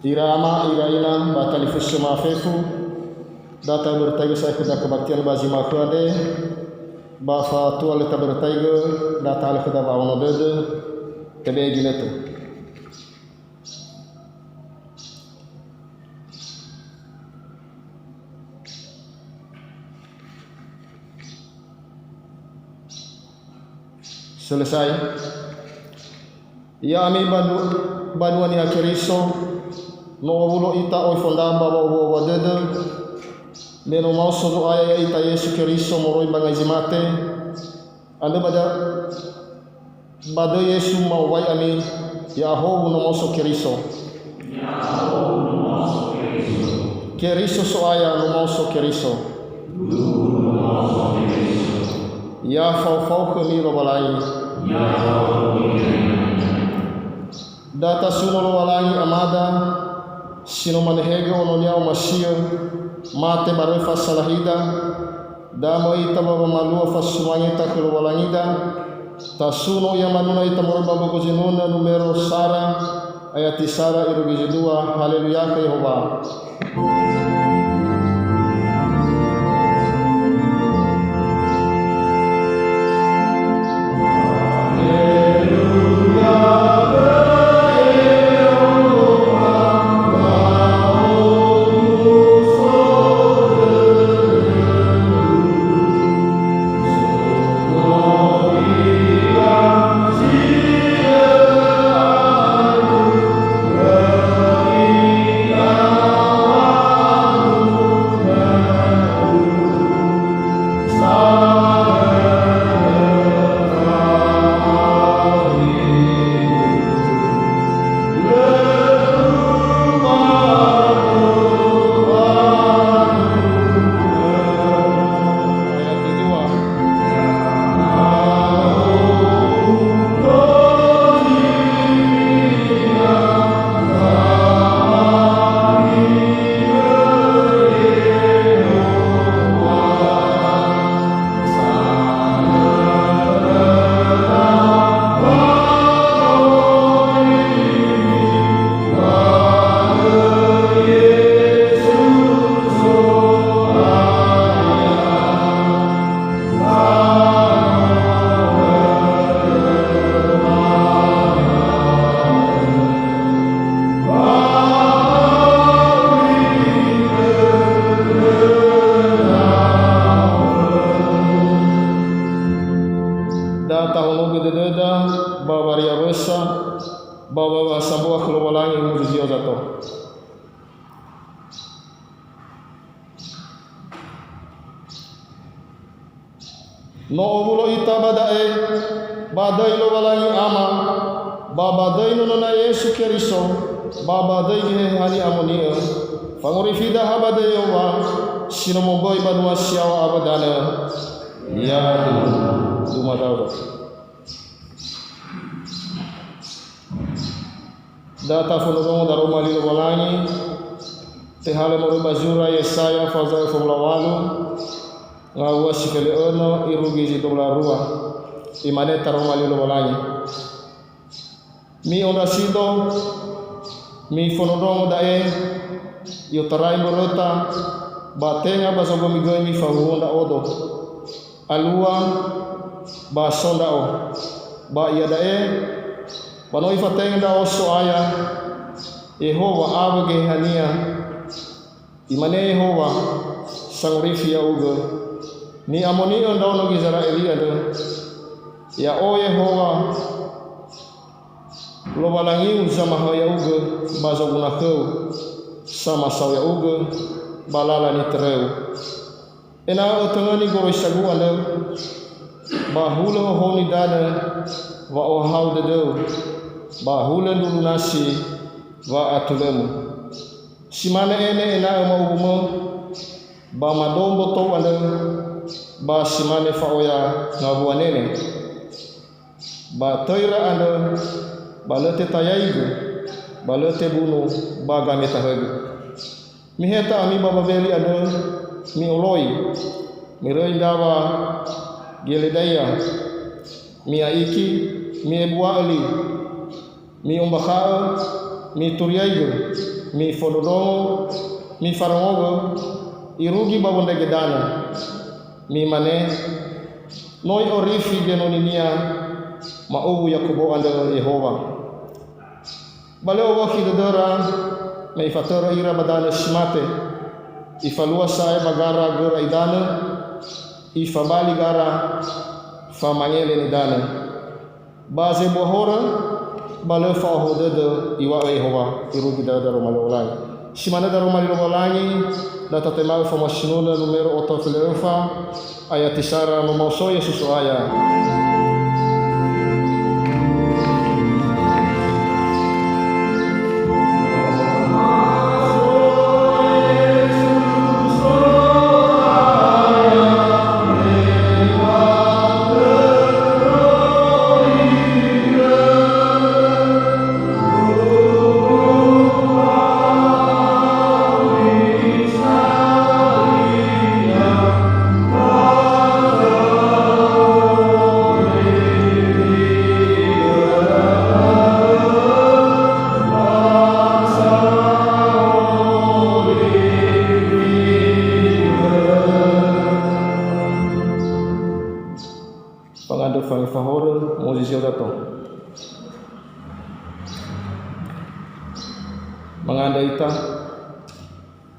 Irama iraina batali fusu mafefu data bertaiga saya kuda kebaktian bazi makuade ba fatua leta bertaiga data al kuda ba ono dede tebe ginetu selesai. Ya ami banuan ya keriso no wulo ita oi fondamba wa wadede meno mauso do aya ita Yesu keriso moroi bangazimate ande bada Yesu mawai ami ya ho no mauso keriso keriso so aya no mauso keriso ya fau kami ro balai data suno walangi amada sino manhege ononia masia mate baroi fasalahida damo ita baba malua fasumanya takul walangida tasuno ya manuna ita morba boko jinuna numero sara ayati sara irugi dua haleluya ke Yehova. Baba sabua kelowalangi muzio zato. No obulo ita badai lo walangi ama babadai no na Yesu Keriso babadai ge hani amonia fangori fida habade yowa sinomoboy banua siawa abadana ya dumadau. Data funugongo da Roma lilo walangi tehale moro bazura Yesaya faza fulawalu ngawa sikele ono irugi jidobla rua imane taroma lilo walangi mi onda sido mi funugongo da yotarai morota batenga basogo migoi mi fahuonda odo alua ba sonda o ba yada Panoi fatenda oso aya Yehova abage hania imane Yehova sangrifi ya uga ni amoni ondono Israeli ada ya o Yehova lo balangi sama ya uga bazo gunakau sama saw ya uga balala ni treu ena otangani goro isagu ada bahulo honi dana wa o haude do bahulan dulu nasi wa atulemu simane ene ena maubumo ba madombo to anda ba simane fa oya ngabuanene ba toira anda balete tayaigu balete bunu ba gameta hagu miheta ami baba beli anda mi oloi mi roindawa geledaya mi aiki mi ebuali mi ombakao mi turiaigo mi fododongo mi farongogo irugi babonda gedana mi mane noi orifi genoninia maubu yakubo anda Yehova baleo wahi dedera me ifatera ira badana simate ifalua sae bagara gera idana ifabali gara famangele ni dana baze bohora baleo fa hodede iwa Yehova irugi dedera malolai simana daro malolai da tatemau fa mashinuna numero 8 ayat isara memoso Yesus aya mangandaita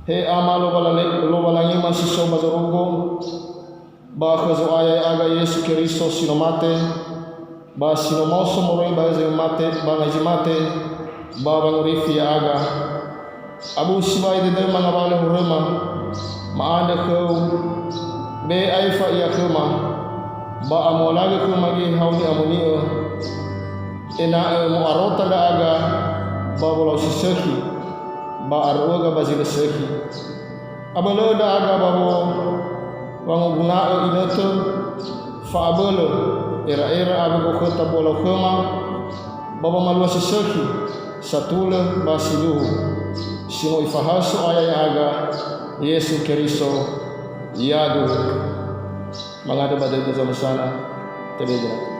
he amalo balangi masiso bazarugo ba khazo aya aga Yesu Kristo sinomate ba sinomoso moroi ba zemate ba ngajimate ba bangurifi aga abu sibai de mangabale hurema maanda ko be aifa ya kema ba amolaga ko magi hawni amonio ena mo arota da aga ba bolo siseki ba arwoga bazile seki abalo da aga babo wangu guna inato fa abalo era abago kota bolo kema baba malwa siseki satula basiluhu sino ifahasu aya aga Yesu Kristo yadu mangada badai zaman sana tebeja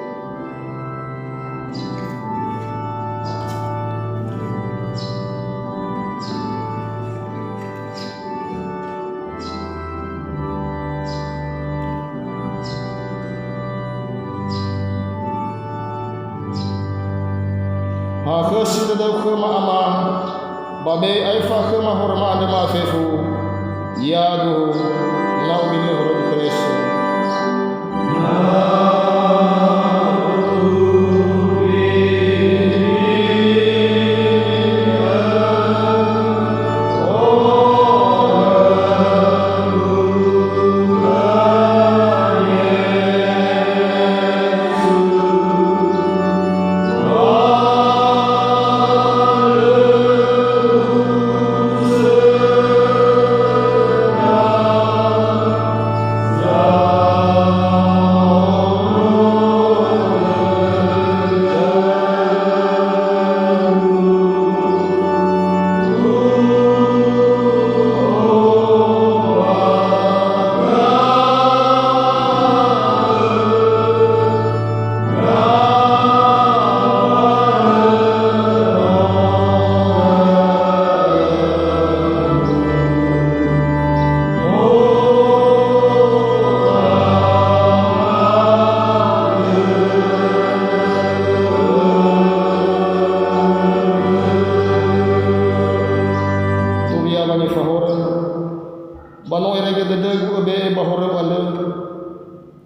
khasi da khuma ama babe aifa khuma horma ande ma fefu yadu law bini horom kreso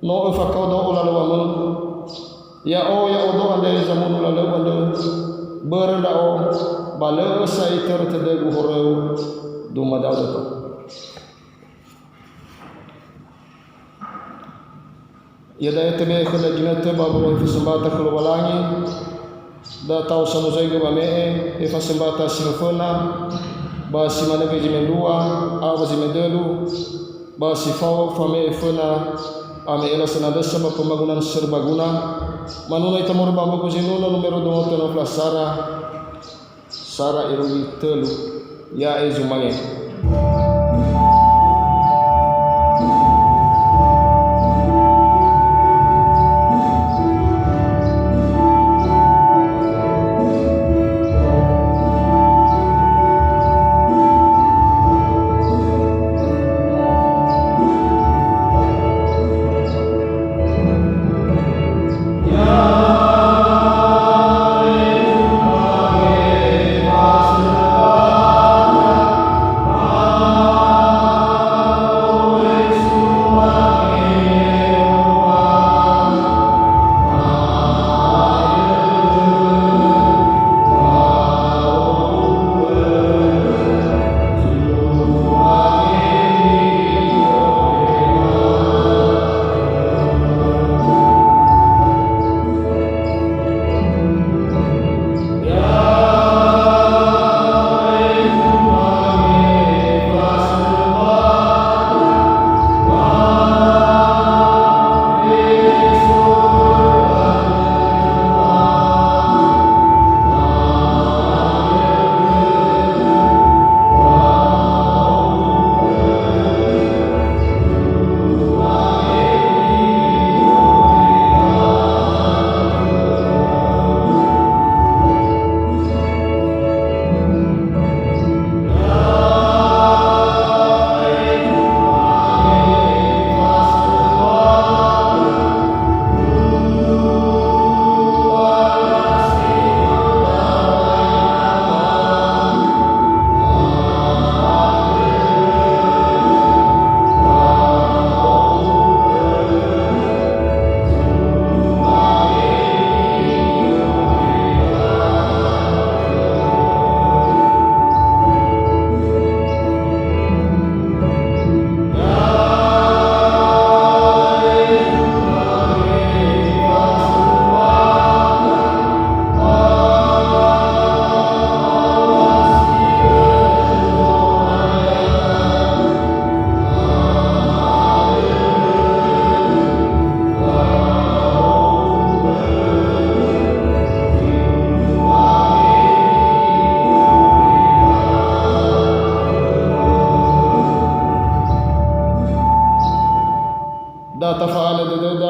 no fakau do lalu amun ya odo ande zamun lalu ande berda o bale sai ter tede guhoro duma dawto yada etme khana jinate babu fi sambata khulu balangi da tau samuzaiga bame e fa sambata sinofona ba simana ke jimendua aba jimendelu ba sifau fame fona ame ela senada sama pembangunan serbaguna manuna itamur babu kuzinuna numero 2 Sara irui telu ya ezumange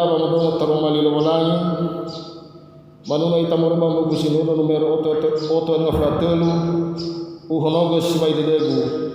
bamadong tarong malilawalangi. Manunay tamurba magusinuno numero 8 nga fratelo uhonogas may dedegu.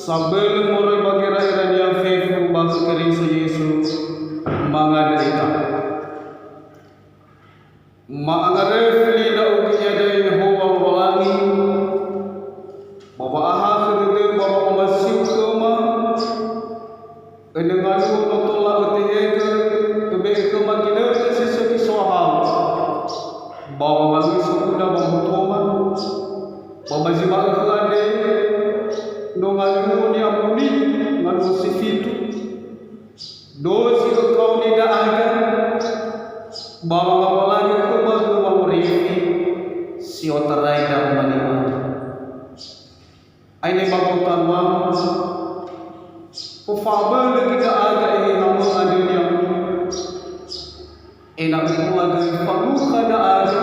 Sambil mulai bagi rakyat yang faithful bangsa Kristus Yesus mengadarita. Mengadarif lidah ukinya dari Yehova walangi. Bapa ahak kedede bapa masih kema. Dengan itu tolak utiega kebe kema kina sisa kisaham. Bapa bagi sukuda bapa toman. Bapa jiwa kelade. Nongalu ni amuni ngalu sifitu dozi kau ni dah ada bawa lagi ke baru bawa refi si otarai dah maniman ini bawa tanwam kufabel kita ada ini namun ada ni amuni enak itu lagi palu kada ada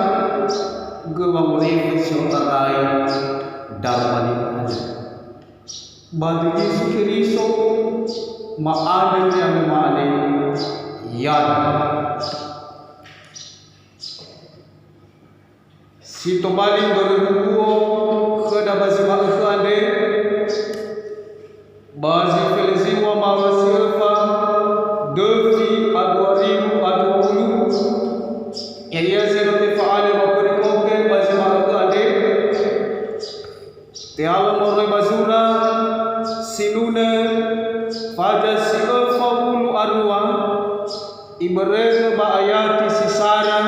bawa refi si otarai dah maniman Bagi Yesus Kristus maadil yang maadil yan. Si tobaling berhukuo kepada basi makhluk ande, basi feliziwa mawasifa defi adwaribu adwaulu ya ia zero te faale maperikoke basi maka ade te alam moroi bazura sinune pada sifa ulu arwa ibrega ba ayati sisara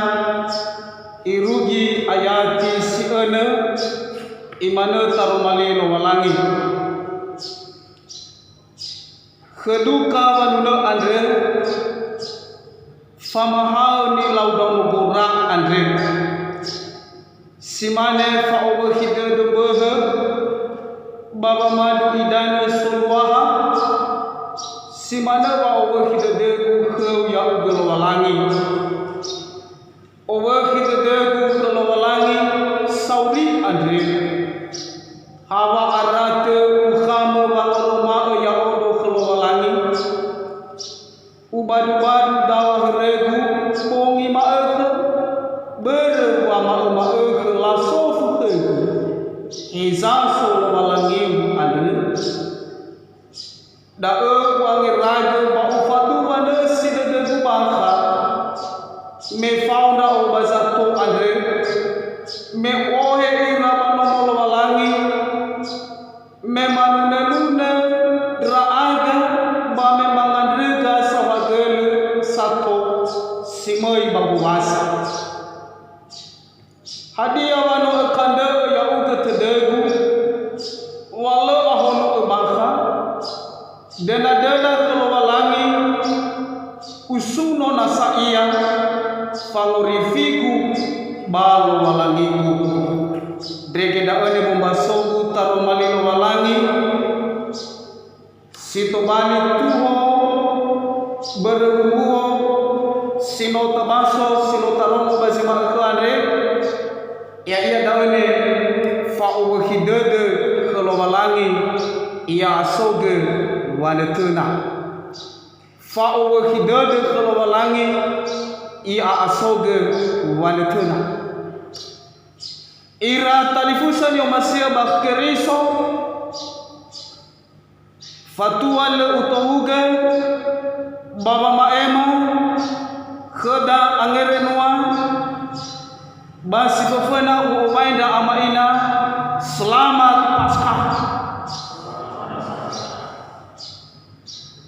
irugi ayati siana imana tarumali no walangi keduka wanuna andre famahau ni laudang burak andre simane fa'uwa hida dubaha baba madu idana sulwaha simane fa'uwa hida degu keu ya ugel walangi uwa hida degu keu walangi sauri andre hawa arate ukhama wa urma ya odo keu walangi ubadu-badu dawah regu pongi ma'akha beru wa ma'akha la sofu kegu iza solo walangi adu da'a wangi raja ba'ufatu wana sidade gubakha me fauna o bazato andre me ohe ira manomolo walangi me manunenune ra'aga ba me mangandrega sawagelu sato simoi babuwasa hadia wano akanda ya uga tedegu wala ahono ubakha dena kalau walangi usuno nasaiya fangurifiku balo walangiku drege daone bombasogu taromali walangi sitobani tuho berbuo sinota baso sinota romo bazima akane ya ia daone fa'u hidade kalau walangi ia asoge wanetuna fa'u hidade kalau walangi ia asoge wanetuna ira talifusan yo masia bakeriso fatua le utohuga baba maema khada angerenwa basi kofana uwainda amaina selamat Paskah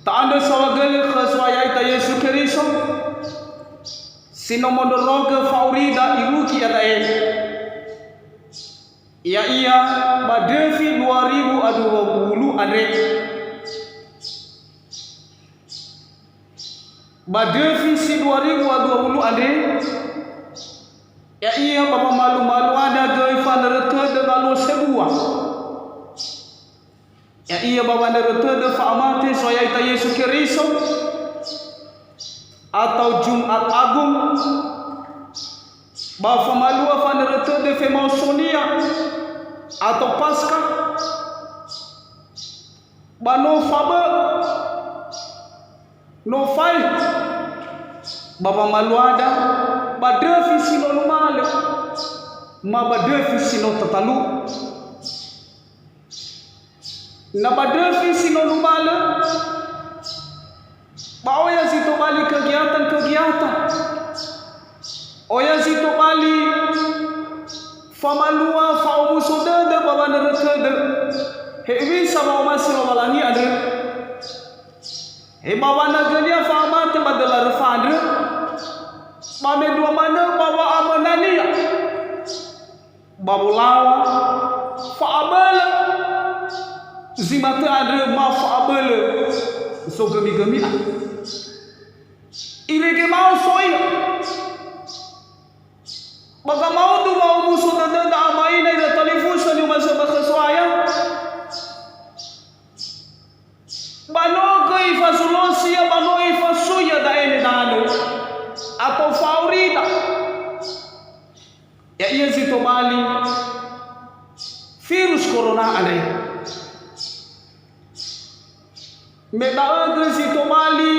taanda sawagale khaswaya ita Yesu Kristo sinomodoroga faurida iruki atae ia badefi 2020 andre badefi si 2020 andre ya ia bapa malu-malu ada doifa nerete de lalu sebuah ya ia bapa nerete de faamate soya ita Yesu Kristo atau Jumat Agung bapa malu apa nerete de Femausonia atau Paskah bano fabe no fai baba malu ada badefi sino lumale ma badefi sino tatalu na badefi sino lumale bao ya zito bali kegiatan oya zito bali famalua faumu sodada baba nerede hewi sama masiro walangi ada he baba nagalia fama te badala refadre mame dua mana baba amanani babulawa faabala zimate ada ma faabala so gemi ilege mau soina baka mau tu mau musuh tanda da amaina ida telefon sa ni masa bakaswaya bano kai fasolosia bano ifasuya da ene dano atau faurida ya ia zito mali virus corona alai medaade zito mali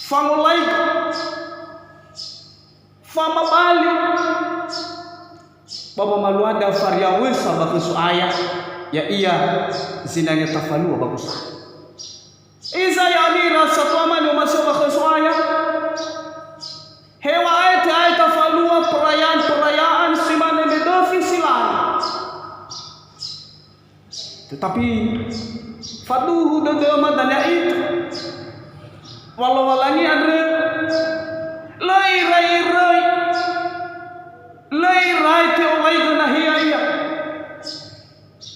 famulaik fama bali baba maluanda faria wesa bakusu ayah ya iya zinanya tafalu bagus Tetapi faduhu dedema dan itu walau walangi ada lai te olai gana hiya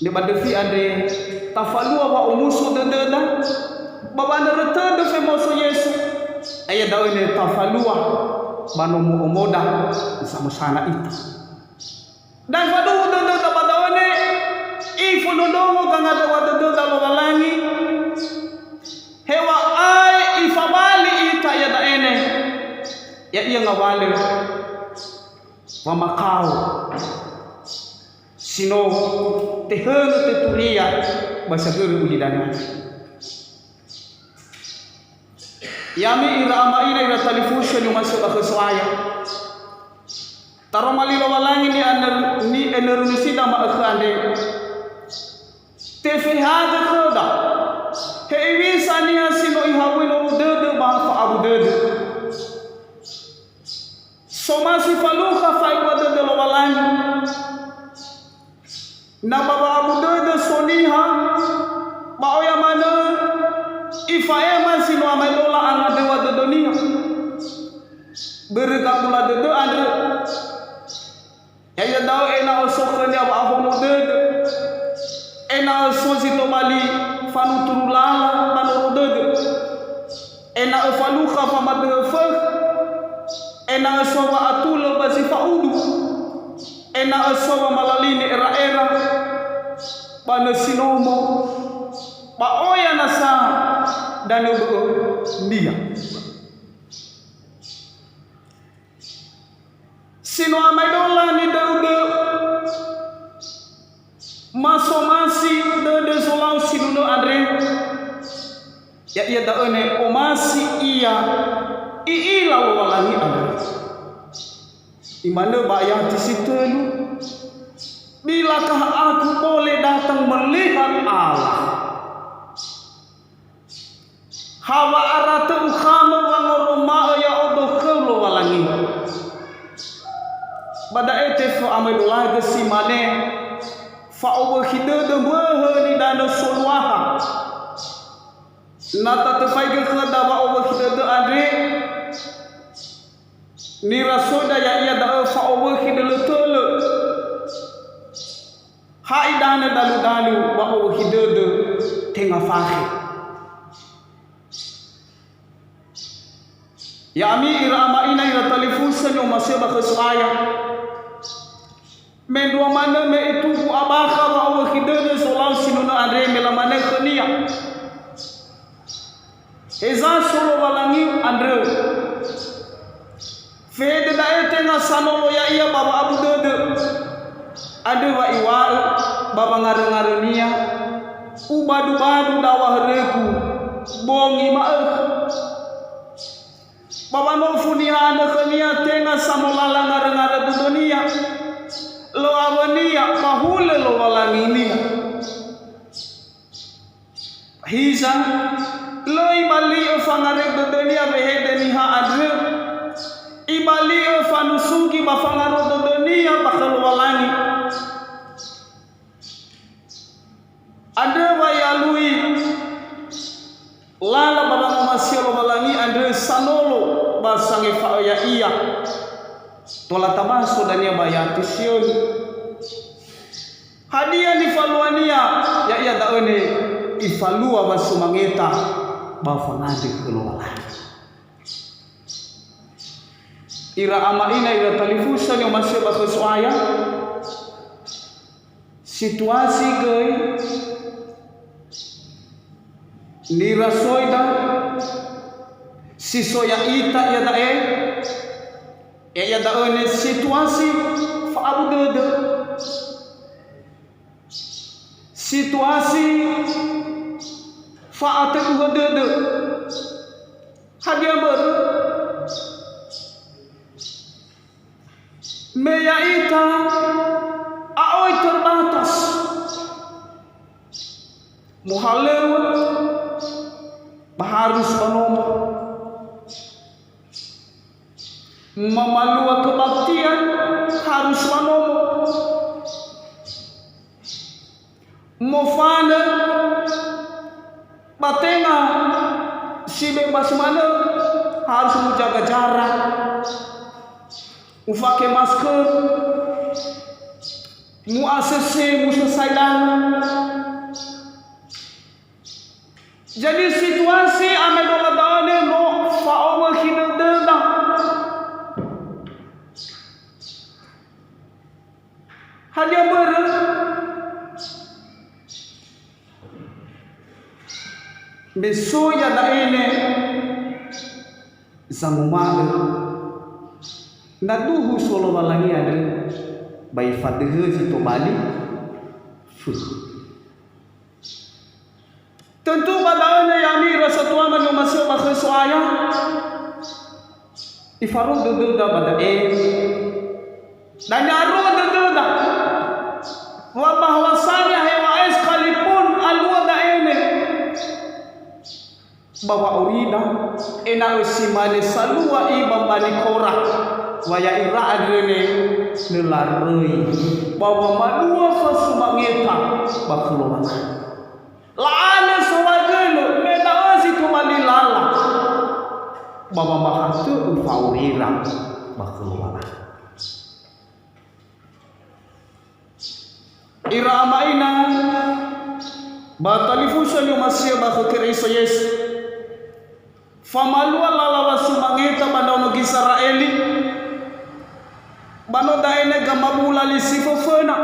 ni badefi ade tafalua wa umusu dededa babanda rete de famoso Yesu aya dawene tafalua banomu omoda sama sana itu dan faduhu dededa badawene ifunodongo kanga de wadededa walangi hewa ai ifabali ita ya daene ya iya ngawale wa makau sino teheno teturia basa guru ulidana yami ira ama ina ira talifusha ni masuk akhswaya taromali walangi ni enerunisida ma akhande tefi hada khoda hewi sania sino ihawino dede ba fa abu dede somasi faluha faiwa dede lo walangi na baba abu dede soniha ba oya mana ifaema sino amailola anga dewa dedonia bergabula dede andre ya dao ena osokhani abu dede ena sozito mali fanu turulala banodede ena faluha famadfa ena sowa atul bazifaudu ena sowa malalini era bana sinomo ba oya nasa dan dia sino amaidola ni daude masomasi de solau sinuno andre ya ia daone omasi iya iila walangi andre imane bayar di situ lu bilakah aku boleh datang melihat Allah hawa arata ukhama wangoroma ya odoh kelo walangi pada etefo amadola de simane fa obo khidede mohani dana solwaha nata tefai khada ba obo khidede andre ni rasoda ya ia da fa obo khidele tole haidana dalu ba obo khidede tenga fahi ya ami irama ina ira talifusa no maseba khsaya mendua mana me itu abakha wa awu khidene solan sinuna andre melamane khania eza solo walangi andre fede da etenga sanolo ya iya baba abu dede ade wa iwa baba ngarengarenia ubadu dawah reku bongi ma baba no funiana khania tenga samolala ngarengare dunia lo awania mahule lo walanginia hisa lo ibali fangare dunia behede ni ha adre ibali fanusugi bafangaro dunia bakal walangi ada wayalui lala baba masih walangi andre sanolo basange fa ya iya tola tabaso dania bayati sion hadiah ni faluania ya iya daone ifalua basumangeta bafanade kelola ira ama ina ira talifusa ni masih bakhswaya situasi gei ni rasoida sisoya ita ya dae ya daone situasi fa abudede situasi fa atudede hadia ber meya ita aoi terbatas muhalew harus penuh memalua kebaktian harus penuh mufan tengah si bebas mana harus menjaga jarak, pakai masker, mu ACC, mu selesai dalam. Jadi situasi ame dola dane no faowa hina dena. Hadia ber besok ya da ene zamumale naduhu solo balangi ada bai fadhe si to bali tentu badane yami rasa tua manu masuk bakhe soaya ifarud dudu da badae dan nyaru dudu da wa bahwasanya hewa sekalipun alwada ini bahwa urida ena usimane salua ibambani kora waya ira adrene nelaroi bahwa madua fasumangeta bakuluan laana sawajelo meda asitu malilala bahwa mahatu ufaurira bakuluan ira amaina batalifusa ni masia bakhir Yesus famalua lalawa sumangeta banda Israeli bano daene gamabula lisifofena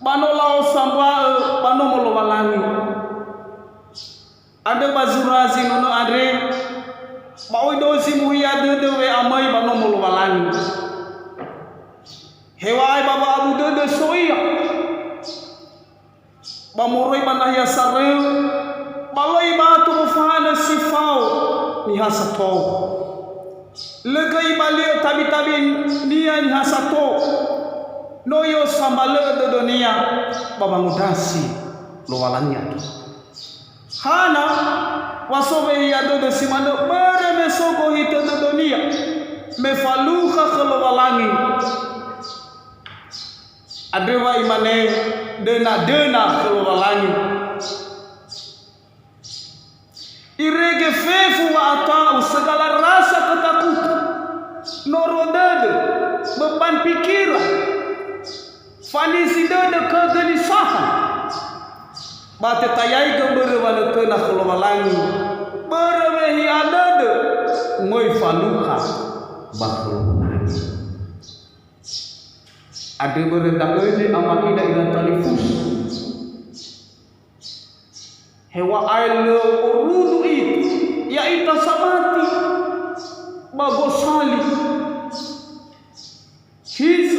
bano lao samba bano molowalangi ada bazurazi nono adre baoi dosi muya dewe amai bano molowalangi hewai baba abu dede soia bamoroi banahya sareu balai batu mufana sifau ni hasato legai bali tabi nia ni hasato noyo sambale de dunia babangudasi lowalanya hana wasobe ya do simano bare mesoko hite de dunia mefaluha kholowalangi adewa imane dena kholowalangi irege fefu wa atau segala rasa ketakutan norodade beban pikiran fanisi dade kegelisahan bate tayai gebere wala kena kholowalangi berehi adade moi faluha bakholowalangi ade berenda ini amakida ila talifus hewa aile urudu itu ya ita samati bagosali his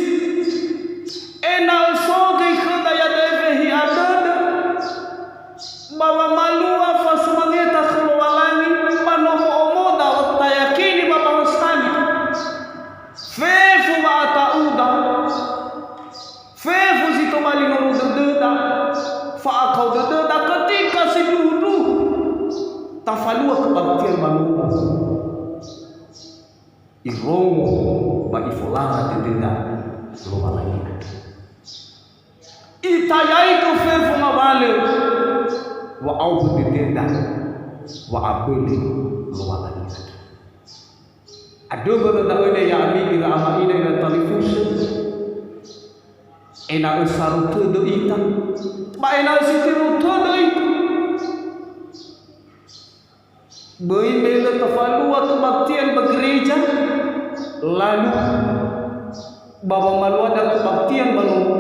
ena soge khada ya deve hi adada baba malua fasumangeta khulwalani manomo omoda watayakini baba wasani fefu ma atauda fefu zitomali no deda fa akau deda ketika dulu tafalua kebaktian manusia irongo bagi fulana denda lowalani itayai to fefu mabale wa au denda wa abuli lowalani ado berada ene ya ami ila amaina ila talifus ena usaru todo ita ba ena sitiru todo itu boi mele tafalua kebaktian bergereja lalu baba malua dan kebaktian balong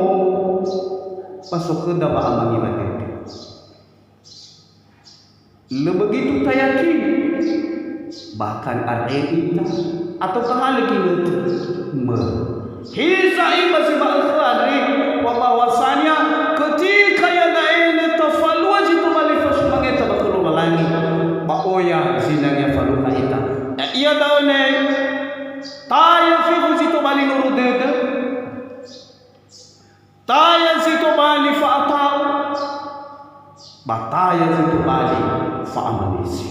masuk ke dalam amangi mati begitu tayakin bahkan ada kita atau kehalik itu hisa masih bakadri wa bahwasanya ketika yang lain tafalua jitu malifas mangeta bakulu malangi baoya zinanya faluha ita ia daune taya fihu jitu bali nurudede taya jitu bali fa'atau bataya jitu bali fa'amanisi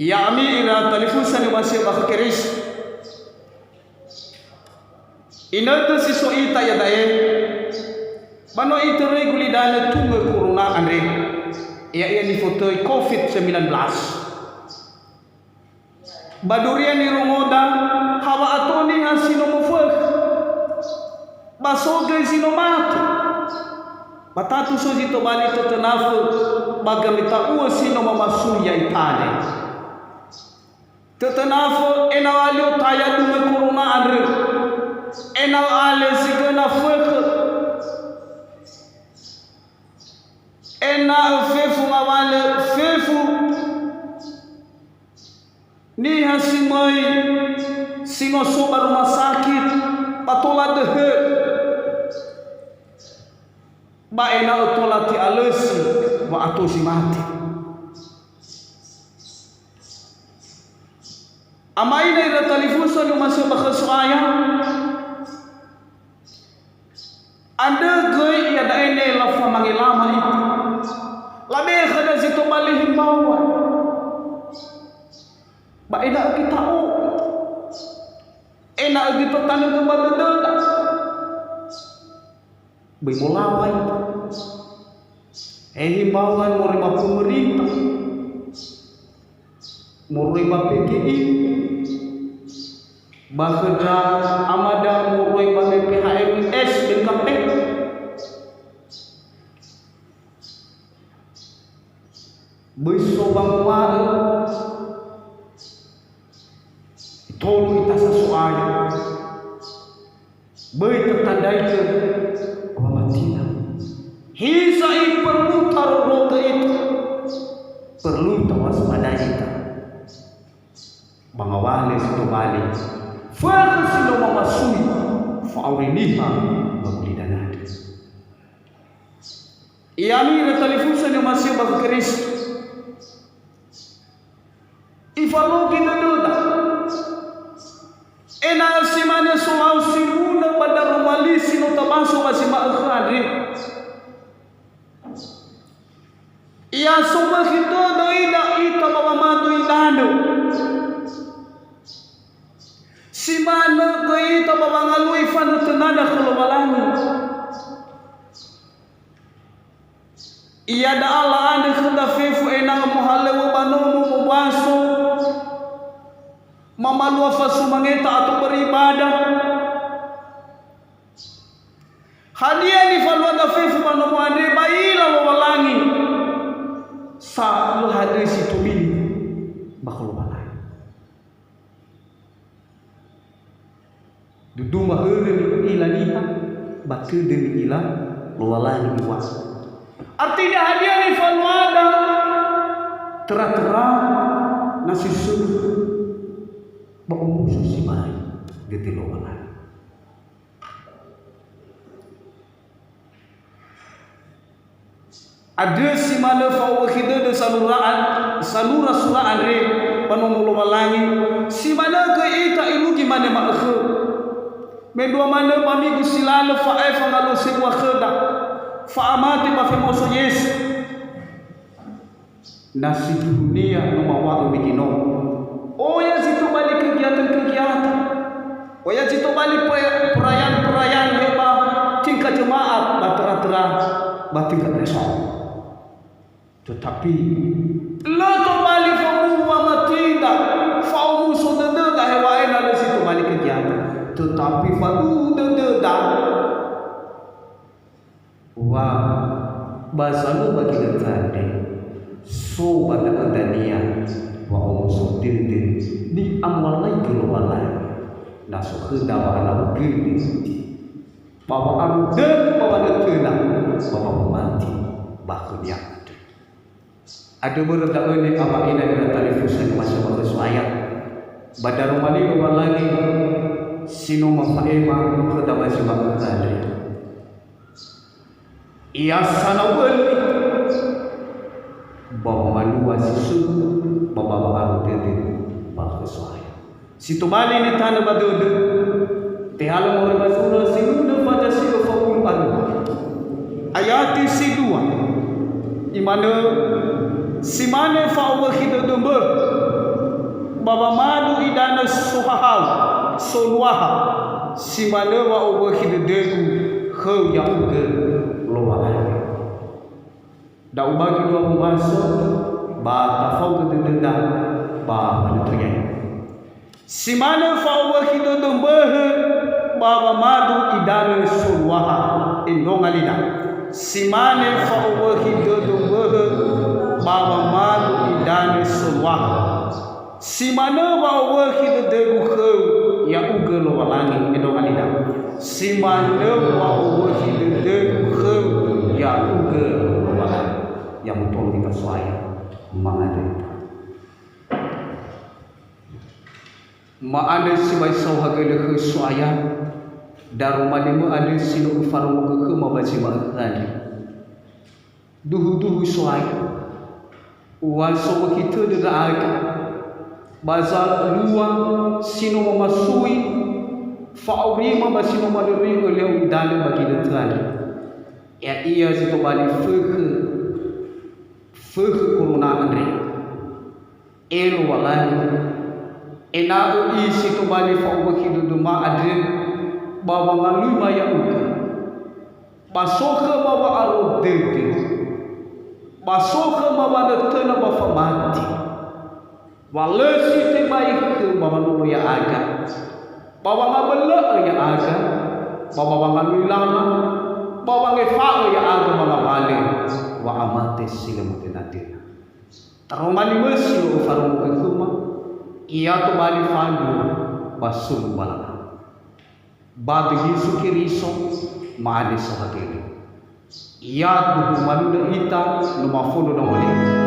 ia ami ila talifusan wasya bakhiris inatu siswa ita ya dae Bano iterai gulidana tunga corona andre. Ia ni fotoi COVID-19. Badurian ni rongoda hawa atoni hasino mofek. Basoge sino mati. Batatu soji to bali to tenafu bagamita uo sino mamasuya itane. Tetenafu enawalio taya dume corona andre. Enawale sigana fek. Ena fefu ngawale fefu ni hasimai sino soba rumah sakit patola dehe ba ena utola ti alesi wa atosi mati amaina ira telefusa ni masih bakhasaya anda goi ya da ene lafa mangilama itu labe khada situ bali himbauan ba ina kita enak gitu tanu tempat deda bimulawai himbauan murima pemerintah murima PGI bahkan amada murima PHMS dan KPK bersobang wal tolu ita sesuai bertandai ke wamatina hisai perlu taruh ke itu perlu tawaspada kita bangawale situ balik fa silo mamasui fa auriniha bagulidanade iami na telefusa ni masih bagkeris ifalo kidaduda ena simane sulau simuna pada rumali sino tabaso masih maakhadri ia suma kita doida ita mamadu idano simana goita babangalui fanu tenada khulbalani ia da Allah ande khunda fefu enang muhalewu banomu mubaso mamalu fasu mangeta atau beribadah hadiah ni falwada fefu banomu ande baila walangi sa lu hadis situ bini bakul balai duduma heure ilaniha bakul demi ila walangi wa artinya hadiah ni falwada terang-terang nasi surga baum susi mai getilo balai ada si mana fawa khida de salura suraan re panumulo balangi si mana ke ita ilu gimana makhe medua mana pami gusilale fa ngalo sikwa khida fa amati ba famoso yes nasi dunia no mawa mikino oya situ balik kegiatan oh ya situ balik perayaan heba tingkat jemaat batera batingkat resor tetapi la kembali famu wa matida famu sodada dah hewae ada situ balik kegiatan tetapi famu dada wa basalu bagi ketade so pada kedania wa usudin di amwalai kelualai nasu kedawa anak gini bawa amden bawa dekena bawa mati bakunya ada beberapa ini apa ini ada televisi masuk ke suayat badar mali bawa lagi sino mafaema kedawa sebab tadi ia sanawal bawa malua susu bawa arutete bawa suayat situ bali ni tanah badudu tehalo more basura sinuda pada sido fakul baru ayati sidua imana simane fawa khido dumbe baba madu idana suhahal solwaha simane wa obo khido degu khaw yauge walai da ubagi dua masuk ba tafau ke denda ba manutunya si mana fawa hido dombeh ba madu idane sulwaha indong alida si mana fawa hido dombeh ba madu idane sulwaha si mana fawa hido debu ya ugel walangi indong alida si mana fawa hido debu ya ugel walangi yang betul kita suai mengada ada si bayi sahaja le suaya daruma demu ada si lu faru ke mabaci makan duhu suaya uan so kita de aga bazal luang sino masui fauri mabasino maduri oleh udane bagi detan ya ia situ bali fekh corona andre el wallahi enado isi to bali fauba kidu duma adre baba ngalui maya uka basoka baba aro dete basoka baba detena baba mati walesi te baik ke baba nulu ya aga baba ngabela ya aga baba ngalui lama baba ngefa ya aga baba bale wa amate silamu tenatena taromani mesi o faru ke kuma ia to bali fandu basul balana badhi sukiriso maade sahatele ia tu manuda ita no mafundo no mole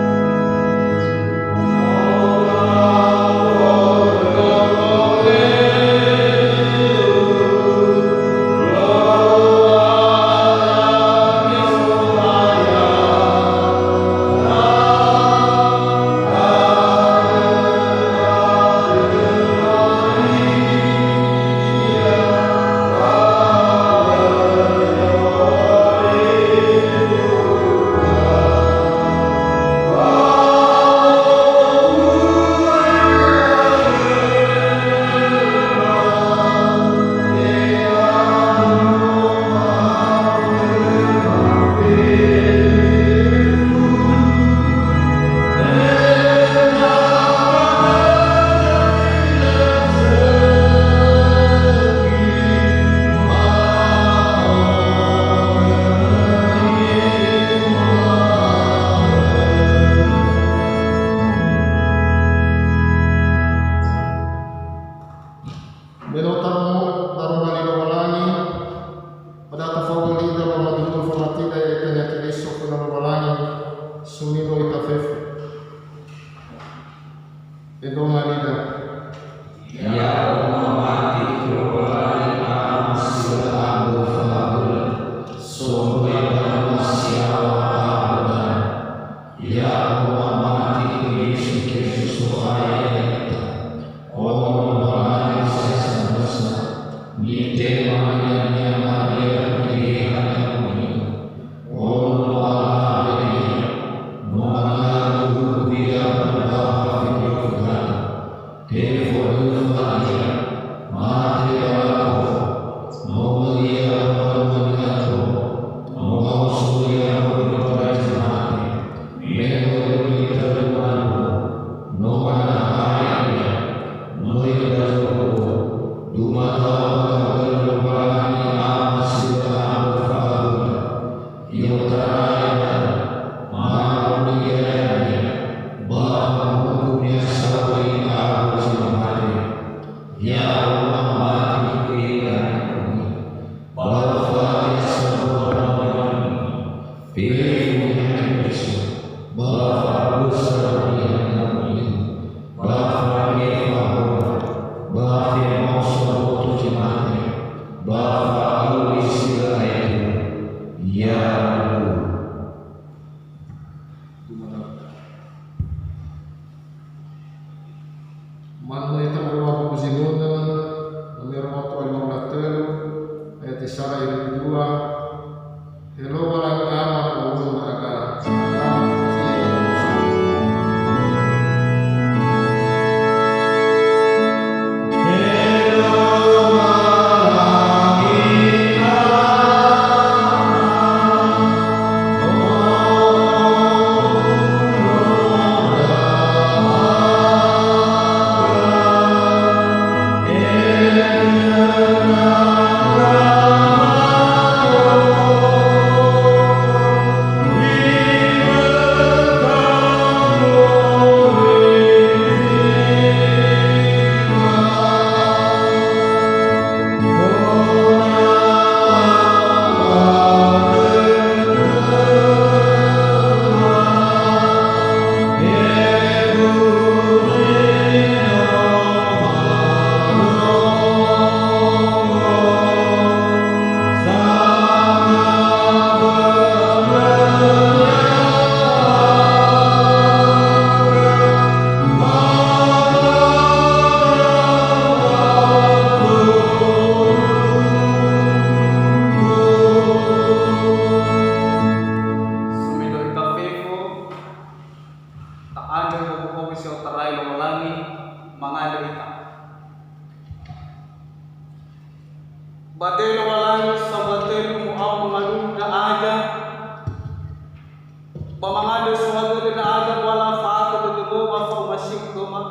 Bamangado suwaga de aga wala fa ko de go ba fa masik ko ma.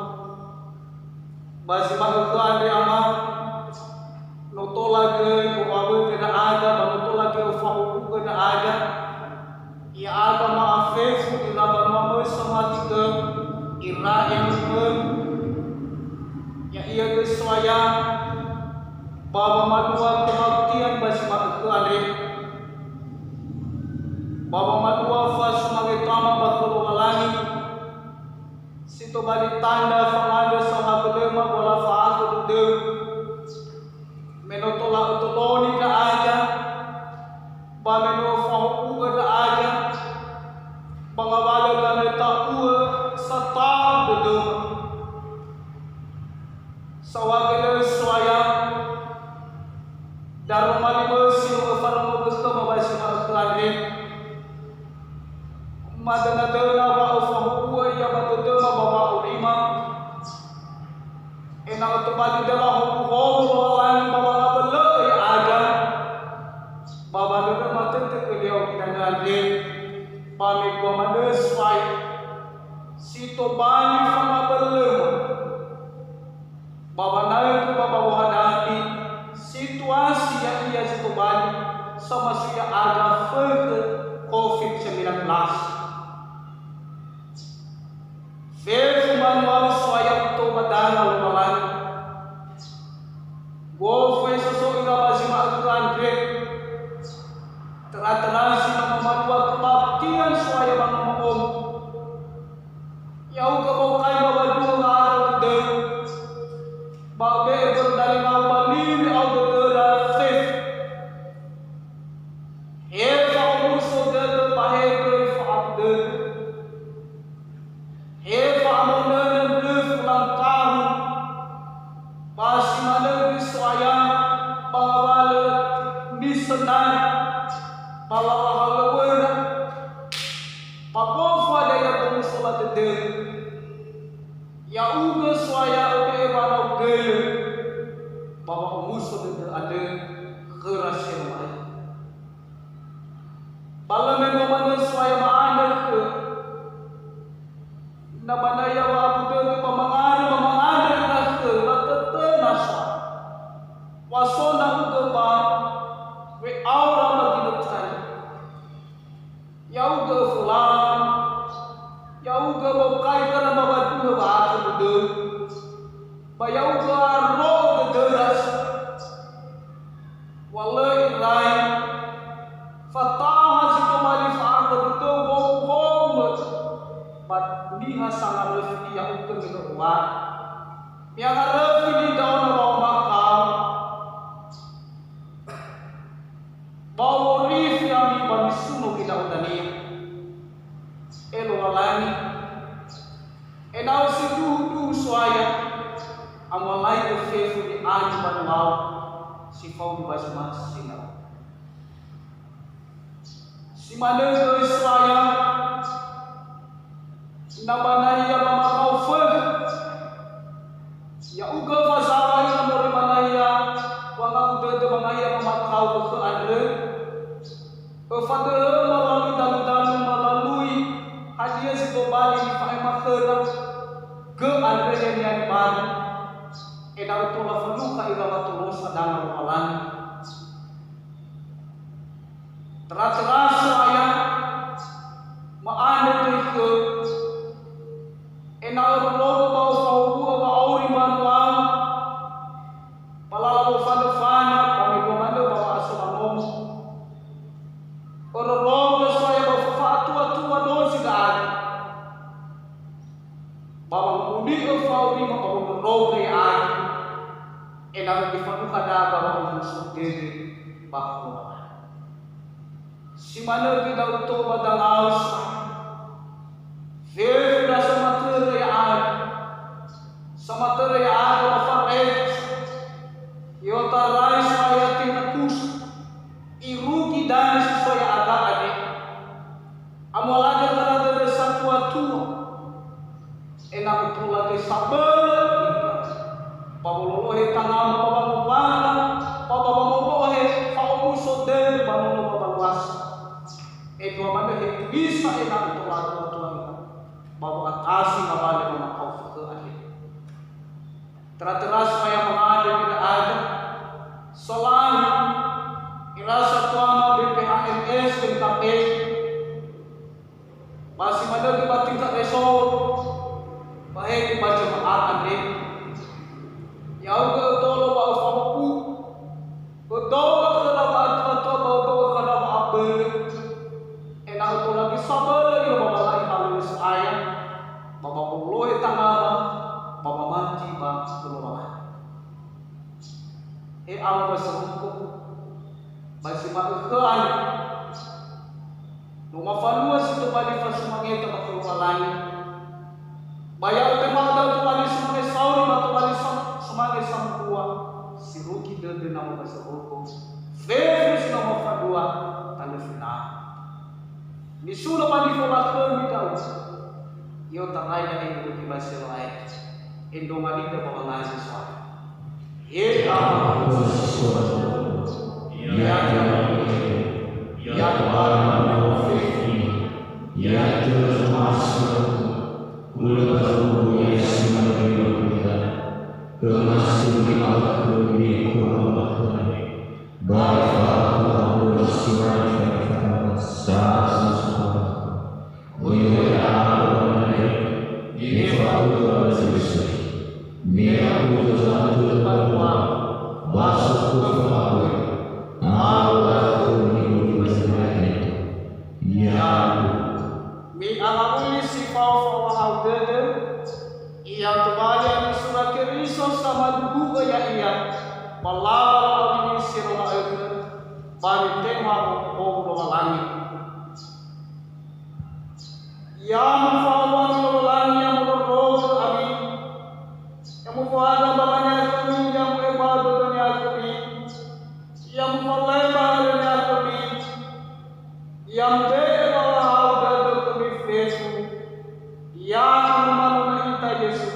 Basi ba ko ande ama no tola ke ko abu ke aga ba no tola ke fa ko ke aga. Ya aga ma afefu di la ba ma sama ke Israel ke ya iya ke swaya baba madua kematian basi ba ko ande baba madua fa sebagai tama bakul walani sito bali tanda fangado sama belema bola fa aku de menotola utoloni ka aja ba meno fa hu ka aja bangawala ka ta u sata de sawagele swaya darumali bersih faramo besto mabasi ma klare madana dana wa fahu ya batudama baba ulima ena to bali dala hu ho lan baba ngabele ya ada baba dana mate ke liau dengan le pami ko mades fai sito bali fama bele baba naik baba wahadati situasi yang ia sito bali sama sudah ada COVID-19 Vejo manual swaya to badana lumalan. Go foi so ina bazima agran grek. Teratanasi nama manual kebaktian swaya bang om. Yau ke bokai baba dua arah de. Babe berdali ngabali au bedera fif. Eva musuh de pahe de faat de. Eva amonan bluf ulang tahun masih mana biswaya bawala bisenan bawala halawera papofa daya pengusulat de ya uga swaya oke bana gele bawa musuh de ada kerasnya mai balamen mana swaya maana ke na banaya wa budo pamangana nas ke batete nasa wasona uga ba we aura madinatan ya uga fulan ya uga bokai kana babatu ba budo ba ya uga ro de deras wallahi rai fataha sikumali fa'ad budo Niha sangat rezeki yang ukur kita buat. Yang rezeki di daun bawah bakal, bawah rif yang di bawah suno kita udani. Elo walani, enau sedudu suaya, amalai kefefu di aju banau, sifau di basma sinau. Si mana suaya. Nabanaya mamakau fur ya uga fasara ya mori manaya wanga uda de manaya mamakau ke andre fadere melalui dalu melalui hadiah situ bali fai makhara ke andre yang ban eda tola faluka ida watu sadana malan teras saya maane ke Enal logo bau fau bau auri manual palala fana kami komando bau asomom oro logo saya bau tua dosi dah bau mudi fau di bau logo ai enal di fanu kada bau musuh dede bau si mana kita untuk badalas Vejo da samatere aga mafaret yota rai saya tinakus irugi dan saya aga ade amolaga kada de satwa tu enak pula ke sabar pabolo he tanam pabolo bana pabolo he faumu sodel pabolo babawas e dua mana he bisa enak untuk lakukan Tuhan bahwa atasi ngabali memakau ke akhir teras supaya mengada tidak ada selalu irasa tuama BPHMS dan KPI masih ada di tingkat resor baik dibaca maaf ande ya udah tolong bawa fampu betul kalau atau bawa kalau apa enak itu lagi sabar lagi bawa lagi halus ayam bawa puluh tangan bawa manci bang keluar Allah berserumpuk masih malu ke ayam rumah falua situ balik fase mangeta keluar lagi bayar tema ada balik sebagai sauri atau balik sebagai sang tua si ruki dan nama berserumpuk Fevri nama falua tanda final disuruh balik fola ke yo tarai dari ruki basir lain Indomalia bawa ngaji suara ya mi alamuli sifau fawahawdede ia tebaya di surat keriso sama duga ya ia balawal ini sirona ege bari tema obo langit ya mufawan langit yang berroh abi yang mufawan babanya kami yang mebado dunia kami yang mufaleba dunia kami yang yang mana kita Yesus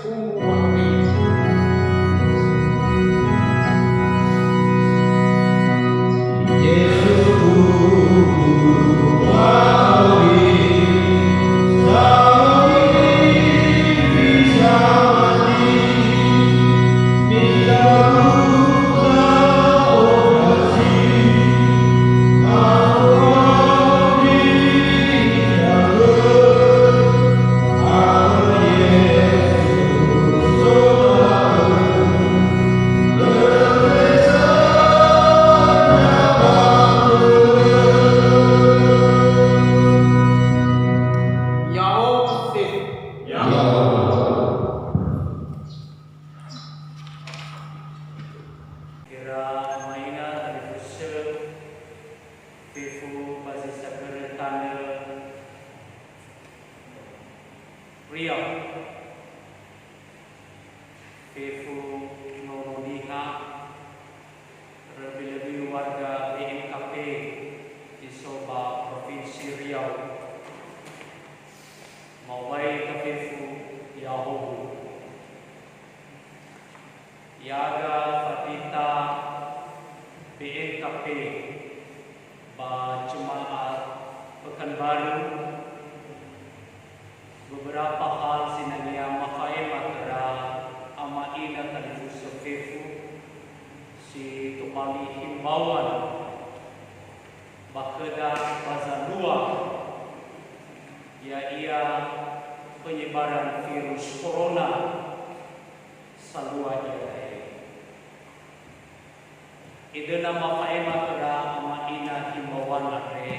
Riau Pefu Norodiha lebih-lebih warga BNKP di Soba Provinsi Riau Mawai Kepefu Yahobu Yaga Fatita BNKP Ba Jemaat Pekanbaru beberapa hal sinania makae matera ama ina tadi Yusufifu si tupali himbauan bakeda bazalua ya ia penyebaran virus corona salua jaya idena makae matera ama ina himbauan ade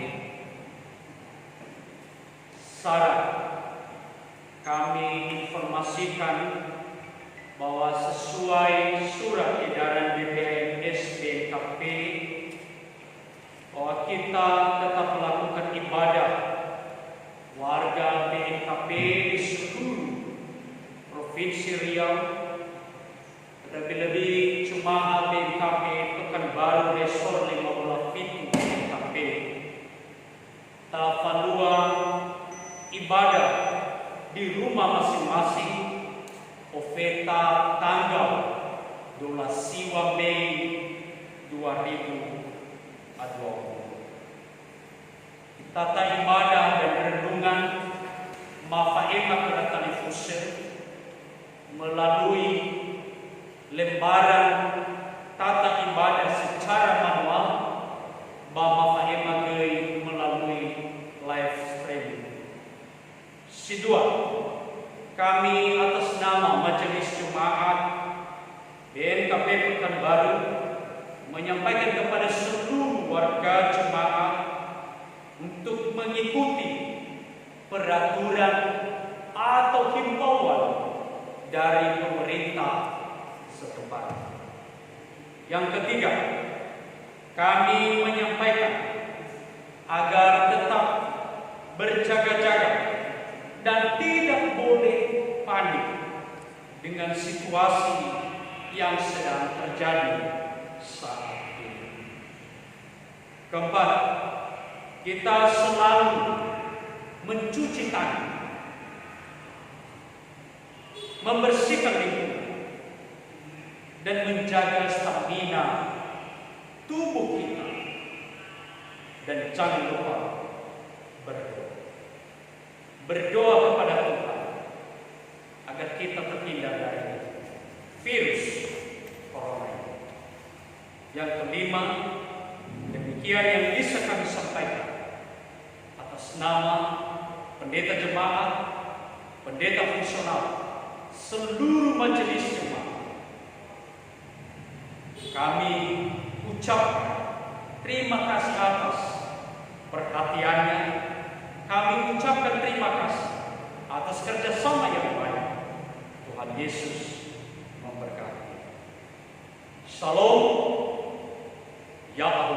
syarat kami informasikan bahwa sesuai surat edaran BPHMS BNKP bahwa kita tetap melakukan ibadah warga BNKP di seluruh Provinsi Riau, lebih-lebih jemaat BNKP Pekanbaru Resor 15 Pitu BNKP telah peluang ibadah di rumah masing-masing ofeta tanggal 12 Mei 2020. Tata ibadah dan renungan Mafaema Kedatanifuse melalui lembaran tata ibadah secara manual Mafaema melalui live streaming. Sidua, kami atas nama Majelis Jemaat BNKP Pekanbaru menyampaikan kepada seluruh warga jemaat untuk mengikuti peraturan atau himbauan dari pemerintah setempat. Yang ketiga, kami menyampaikan agar tetap berjaga-jaga dan tidak boleh panik dengan situasi yang sedang terjadi saat ini. Keempat, kita selalu mencuci tangan, membersihkan lingkungan, dan menjaga stamina tubuh kita. Dan jangan lupa berdoa. Berdoa kepada Tuhan agar kita terhindar dari virus corona. Yang kelima, demikian yang bisa kami sampaikan atas nama pendeta jemaat, pendeta fungsional, seluruh majelis jemaat. Kami ucapkan terima kasih atas perhatiannya. Kami ucapkan terima kasih atas kerjasama yang baik. Tuhan Yesus memberkati. Shalom. Ya Allah.